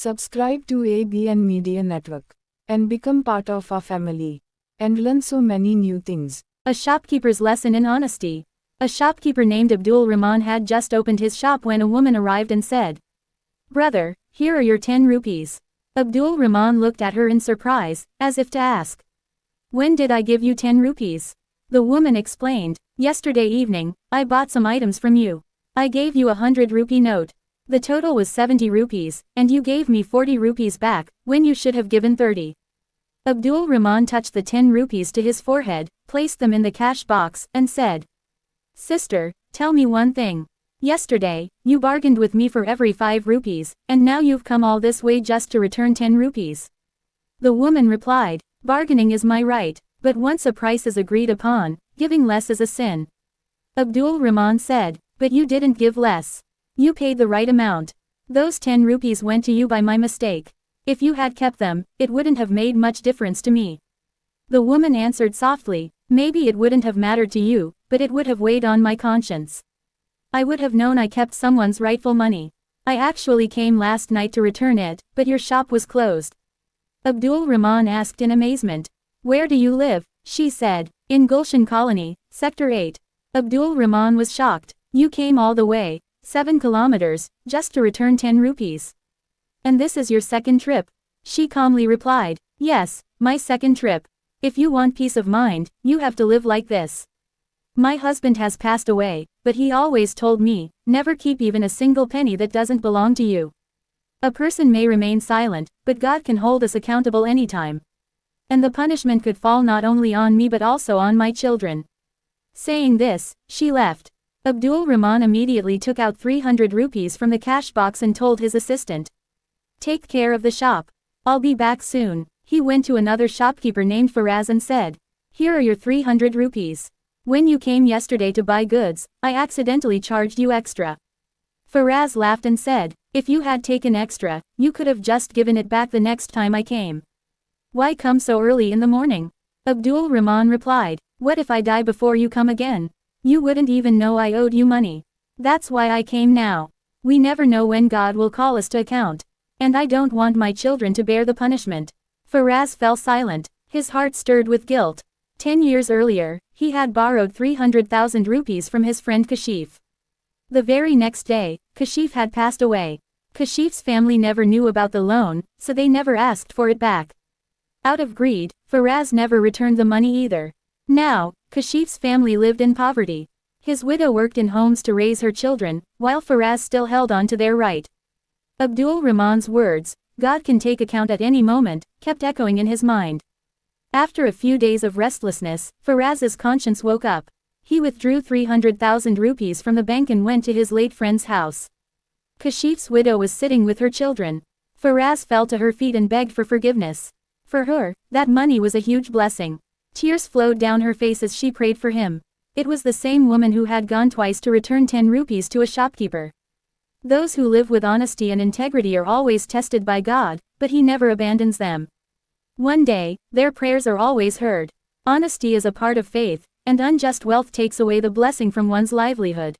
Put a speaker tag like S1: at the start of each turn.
S1: Subscribe to ABN Media Network and become part of our family and learn so many new things.
S2: A shopkeeper's lesson in honesty. A shopkeeper named Abdul Rahman had just opened his shop when a woman arrived and said, "Brother, here are your 10 rupees. Abdul Rahman looked at her in surprise, as if to ask, "When did I give you 10 rupees? The woman explained, "Yesterday evening, I bought some items from you. I gave you a 100-rupee note. The total was 70 rupees, and you gave me 40 rupees back, when you should have given 30. Abdul Rahman touched the 10 rupees to his forehead, placed them in the cash box, and said, "Sister, tell me one thing. Yesterday, you bargained with me for every 5 rupees, and now you've come all this way just to return 10 rupees. The woman replied, "Bargaining is my right, but once a price is agreed upon, giving less is a sin." Abdul Rahman said, "But you didn't give less. You paid the right amount. Those 10 rupees went to you by my mistake. If you had kept them, it wouldn't have made much difference to me." The woman answered softly, "Maybe it wouldn't have mattered to you, but it would have weighed on my conscience. I would have known I kept someone's rightful money. I actually came last night to return it, but your shop was closed." Abdul Rahman asked in amazement, "Where do you live?" She said, "In Gulshan Colony, Sector 8. Abdul Rahman was shocked. "You came all the way, 7 kilometers, just to return 10 rupees. And this is your second trip?" She calmly replied, "Yes, my second trip. If you want peace of mind, you have to live like this. My husband has passed away, but he always told me, never keep even a single penny that doesn't belong to you. A person may remain silent, but God can hold us accountable anytime. And the punishment could fall not only on me but also on my children." Saying this, she left. Abdul Rahman immediately took out 300 rupees from the cash box and told his assistant, "Take care of the shop. I'll be back soon." He went to another shopkeeper named Faraz and said, "Here are your 300 rupees. When you came yesterday to buy goods, I accidentally charged you extra." Faraz laughed and said, "If you had taken extra, you could have just given it back the next time I came. Why come so early in the morning?" Abdul Rahman replied, "What if I die before you come again? You wouldn't even know I owed you money. That's why I came now. We never know when God will call us to account. And I don't want my children to bear the punishment." Faraz fell silent, his heart stirred with guilt. 10 years earlier, he had borrowed 300,000 rupees from his friend Kashif. The very next day, Kashif had passed away. Kashif's family never knew about the loan, so they never asked for it back. Out of greed, Faraz never returned the money either. Now, Kashif's family lived in poverty. His widow worked in homes to raise her children, while Faraz still held on to their right. Abdul Rahman's words, "God can take account at any moment," kept echoing in his mind. After a few days of restlessness, Faraz's conscience woke up. He withdrew 300,000 rupees from the bank and went to his late friend's house. Kashif's widow was sitting with her children. Faraz fell to her feet and begged for forgiveness. For her, that money was a huge blessing. Tears flowed down her face as she prayed for him. It was the same woman who had gone twice to return 10 rupees to a shopkeeper. Those who live with honesty and integrity are always tested by God, but He never abandons them. One day, their prayers are always heard. Honesty is a part of faith, and unjust wealth takes away the blessing from one's livelihood.